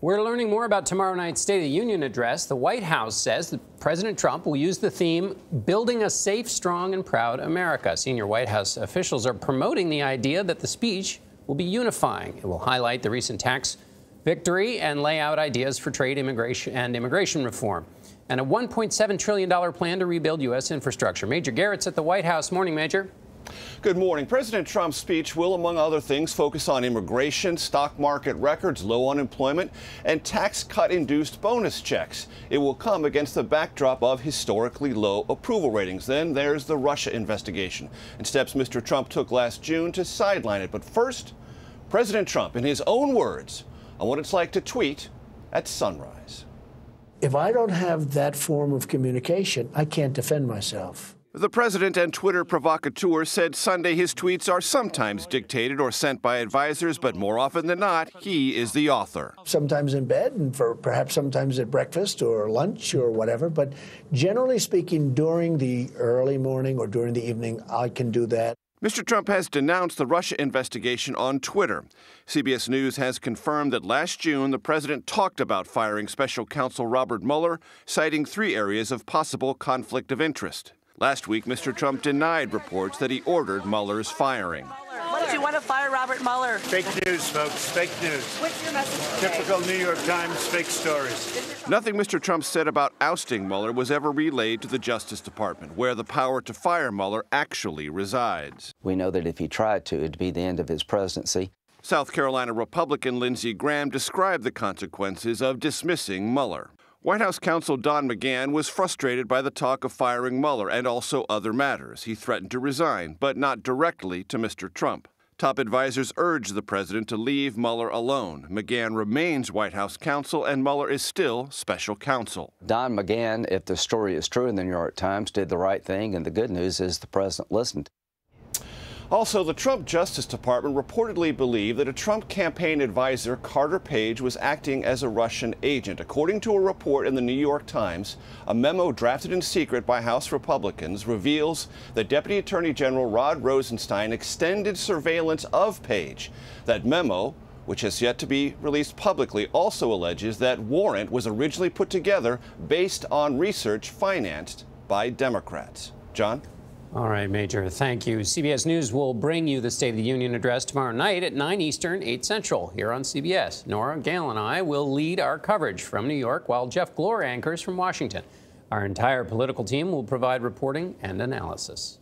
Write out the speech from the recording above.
We're learning more about tomorrow night's State of the Union address. The White House says that President Trump will use the theme, Building a Safe, Strong, and Proud America. Senior White House officials are promoting the idea that the speech will be unifying. It will highlight the recent tax victory and lay out ideas for trade, immigration reform, and a $1.7 trillion plan to rebuild U.S. infrastructure. Major Garrett's at the White House. Morning, Major. Good morning. President Trump's speech will, among other things, focus on immigration, stock market records, low unemployment, and tax cut-induced bonus checks. It will come against the backdrop of historically low approval ratings. Then there's the Russia investigation and steps Mr. Trump took last June to sideline it. But first, President Trump, in his own words, on what it's like to tweet at sunrise. If I don't have that form of communication, I can't defend myself. The president and Twitter provocateur said Sunday his tweets are sometimes dictated or sent by advisors, but more often than not, he is the author. Sometimes in bed and perhaps sometimes at breakfast or lunch or whatever, but generally speaking, during the early morning or during the evening, I can do that. Mr. Trump has denounced the Russia investigation on Twitter. CBS News has confirmed that last June, the president talked about firing special counsel Robert Mueller, citing 3 areas of possible conflict of interest. Last week, Mr. Trump denied reports that he ordered Mueller's firing. What did you want to fire Robert Mueller? Fake news, folks. Fake news. What's your message today? Typical New York Times fake stories. Nothing Mr. Trump said about ousting Mueller was ever relayed to the Justice Department, where the power to fire Mueller actually resides. We know that if he tried to, it'd be the end of his presidency. South Carolina Republican Lindsey Graham described the consequences of dismissing Mueller. White House counsel Don McGahn was frustrated by the talk of firing Mueller and also other matters. He threatened to resign, but not directly to Mr. Trump. Top advisors urged the president to leave Mueller alone. McGahn remains White House counsel, and Mueller is still special counsel. Don McGahn, if the story is true in the New York Times, did the right thing, and the good news is the president listened. Also, the Trump Justice Department reportedly believed that a Trump campaign advisor, Carter Page, was acting as a Russian agent. According to a report in the New York Times, a memo drafted in secret by House Republicans reveals that Deputy Attorney General Rod Rosenstein extended surveillance of Page. That memo, which has yet to be released publicly, also alleges that warrant was originally put together based on research financed by Democrats. John? All right, Major, thank you. CBS News will bring you the State of the Union address tomorrow night at 9 Eastern, 8 Central, here on CBS. Norah, Gayle, and I will lead our coverage from New York, while Jeff Glor anchors from Washington. Our entire political team will provide reporting and analysis.